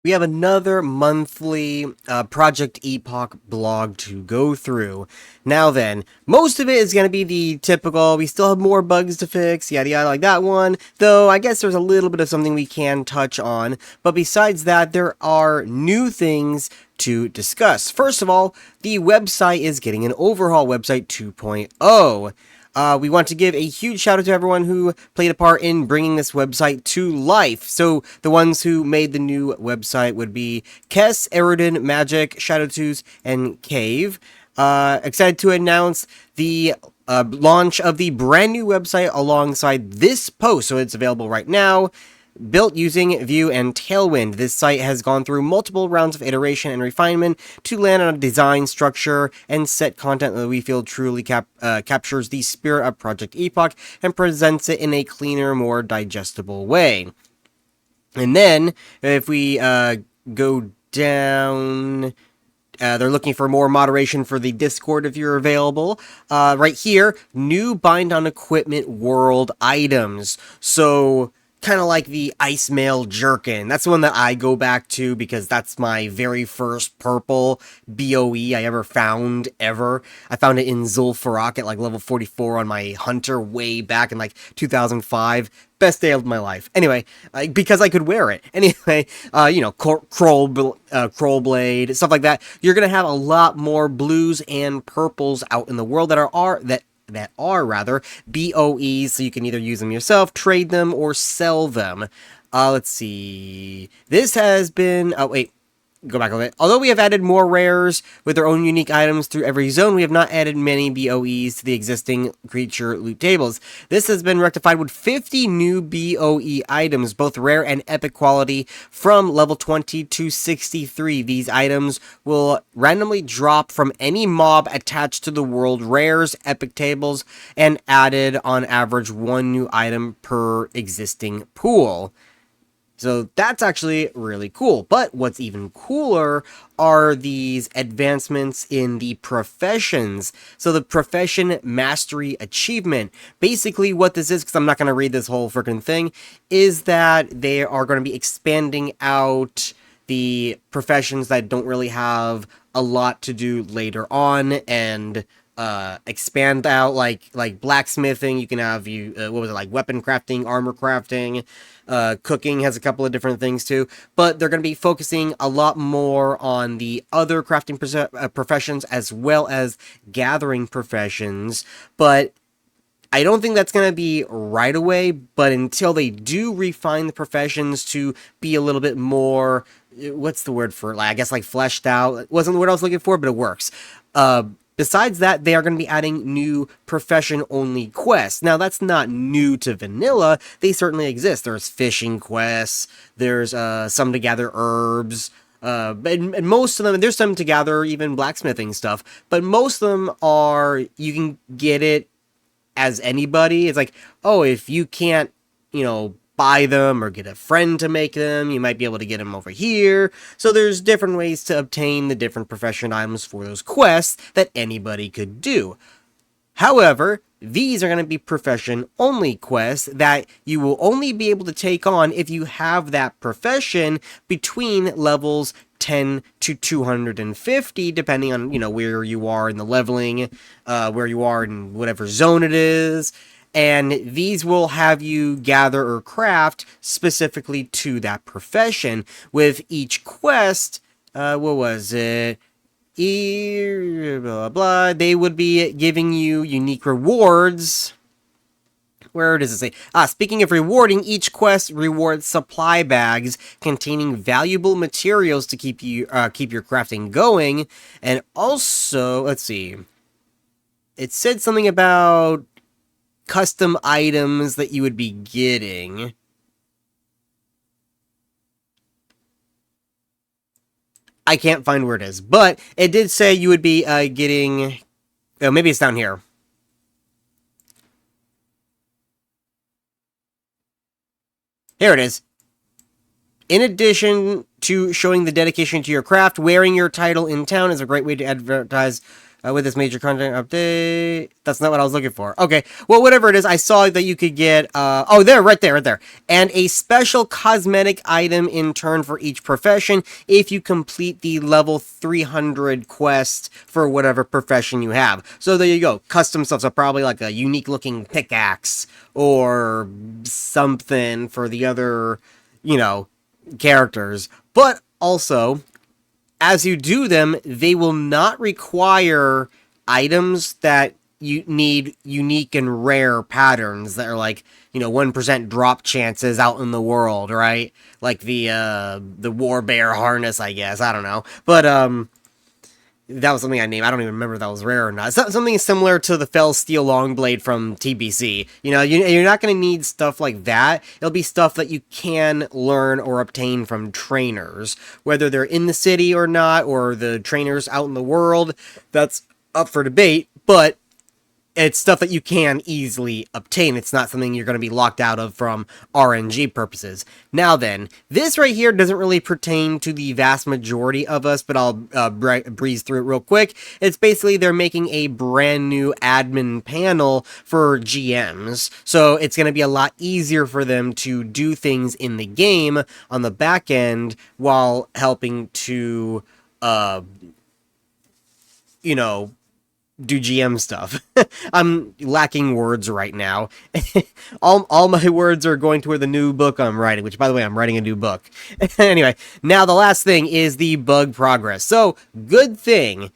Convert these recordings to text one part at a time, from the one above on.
we have another monthly Project Epoch blog to go through. Now then, most of it is going to be the typical, we still have more bugs to fix, yada yada, like that one, though I guess there's a little bit of something we can touch on, but besides that, there are new things to discuss. First of all, the website is getting an overhaul, website 2.0. We want to give a huge shout out to everyone who played a part in bringing this website to life. So the ones who made the new website would be Kess, Eridan, Magic, Shadowtooth, and Cave. Excited to announce the launch of the brand new website alongside this post. So it's available right now. Built using Vue and Tailwind, this site has gone through multiple rounds of iteration and refinement to land on a design structure and set content that we feel truly captures the spirit of Project Epoch and presents it in a cleaner, more digestible way. And then, if we go down... they're looking for more moderation for the Discord if you're available. Right here, new bind on equipment world items. So... kind of like the Ice Mail Jerkin. That's the one that I go back to because that's my very first purple BOE I ever found, ever. I found it in Zul'Farrak at like level 44 on my Hunter way back in like 2005. Best day of my life. Anyway, because I could wear it. Anyway, Kroll Blade, stuff like that. You're going to have a lot more blues and purples out in the world that are BOEs, so you can either use them yourself, trade them, or sell them. Let's see. This has been... Oh, wait. Go back a little bit. Although we have added more rares with their own unique items through every zone, we have not added many BOEs to the existing creature loot tables. This has been rectified with 50 new BOE items, both rare and epic quality, from level 20 to 63. These items will randomly drop from any mob attached to the world rares, epic tables, and added on average one new item per existing pool. So that's actually really cool. But what's even cooler are these advancements in the professions. So the profession mastery achievement. Basically what this is, because I'm not going to read this whole freaking thing, is that they are going to be expanding out the professions that don't really have a lot to do later on and expand out like blacksmithing. You can have weapon crafting, armor crafting, cooking has a couple of different things too, but they're going to be focusing a lot more on the other crafting professions as well as gathering professions. But I don't think that's going to be right away, but until they do refine the professions to be a little bit more, what's the word for it? I guess fleshed out. It wasn't the word I was looking for, but it works. Besides that, they are going to be adding new profession-only quests. Now, that's not new to vanilla. They certainly exist. There's fishing quests. There's some to gather herbs. And most of them, there's some to gather even blacksmithing stuff. But most of them are, you can get it as anybody. It's like, oh, if you can't, buy them or get a friend to make them, you might be able to get them over here. So there's different ways to obtain the different profession items for those quests that anybody could do. However, these are going to be profession-only quests that you will only be able to take on if you have that profession between levels 10 to 250, depending on, where you are in the leveling, where you are in whatever zone it is. And these will have you gather or craft specifically to that profession. With each quest, what was it? Blah, blah, blah. They would be giving you unique rewards. Where does it say? Speaking of rewarding, each quest rewards supply bags containing valuable materials to keep your crafting going. And also, let's see. It said something about custom items that you would be getting. I can't find where it is, but it did say you would be getting... Oh, maybe it's down here. Here it is. In addition to showing the dedication to your craft, wearing your title in town is a great way to advertise with this major content update. That's not what I was looking for. Okay, well, whatever it is, I saw that you could get, oh, there, right there, right there. And a special cosmetic item in turn for each profession if you complete the level 300 quest for whatever profession you have. So there you go, custom stuff, so probably like a unique looking pickaxe or something for the other, you know, characters. But also, as you do them, they will not require items that you need unique and rare patterns that are like, 1% drop chances out in the world, right? Like the war bear harness, I guess. I don't know. But that was something I named. I don't even remember if that was rare or not. It's something similar to the Fell Steel Longblade from TBC. You're not going to need stuff like that. It'll be stuff that you can learn or obtain from trainers. Whether they're in the city or not, or the trainers out in the world, that's up for debate. But it's stuff that you can easily obtain. It's not something you're going to be locked out of from RNG purposes. Now then, this right here doesn't really pertain to the vast majority of us, but I'll breeze through it real quick. It's basically they're making a brand new admin panel for GMs, so it's going to be a lot easier for them to do things in the game on the back end while helping to, do GM stuff. I'm lacking words right now. all my words are going toward the new book I'm writing, which, by the way, I'm writing a new book. Anyway, now the last thing is the bug progress. So, good thing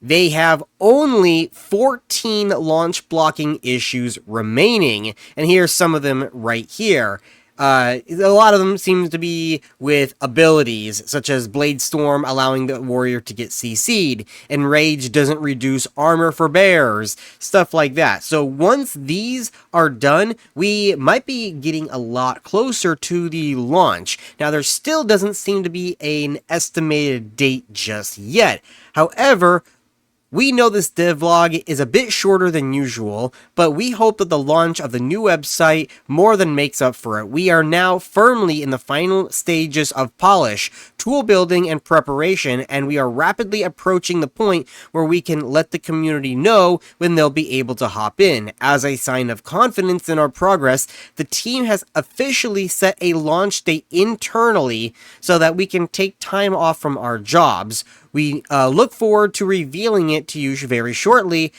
they have only 14 launch blocking issues remaining, and here's some of them right here. A lot of them seem to be with abilities, such as Blade Storm allowing the warrior to get CC'd, and Rage doesn't reduce armor for bears, stuff like that. So once these are done, we might be getting a lot closer to the launch. Now, there still doesn't seem to be an estimated date just yet. However, we know this devlog is a bit shorter than usual, but we hope that the launch of the new website more than makes up for it. We are now firmly in the final stages of polish, tool building, and preparation, and we are rapidly approaching the point where we can let the community know when they'll be able to hop in. As a sign of confidence in our progress, the team has officially set a launch date internally so that we can take time off from our jobs. We look forward to revealing it to you very shortly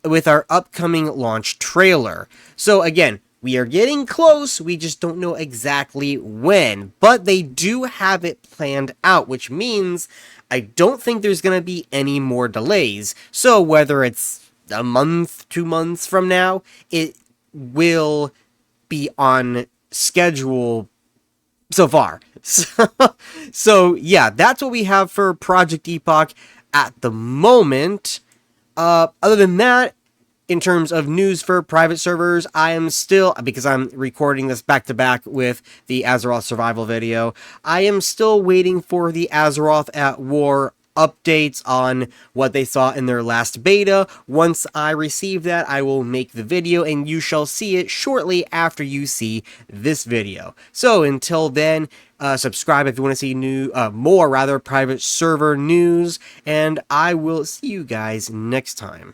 with our upcoming launch trailer. So again, we are getting close, we just don't know exactly when, but they do have it planned out, which means I don't think there's going to be any more delays. So whether it's a month, 2 months from now, it will be on schedule so far. So yeah, that's what we have for Project Epoch at the moment. Other than that, in terms of news for private servers, I am still, because I'm recording this back to back with the Azeroth survival video, I am still waiting for the Azeroth at War updates on what they saw in their last beta. Once I receive that, I will make the video, and you shall see it shortly after you see this video. So until then, subscribe if you want to see more private server news, and I will see you guys next time.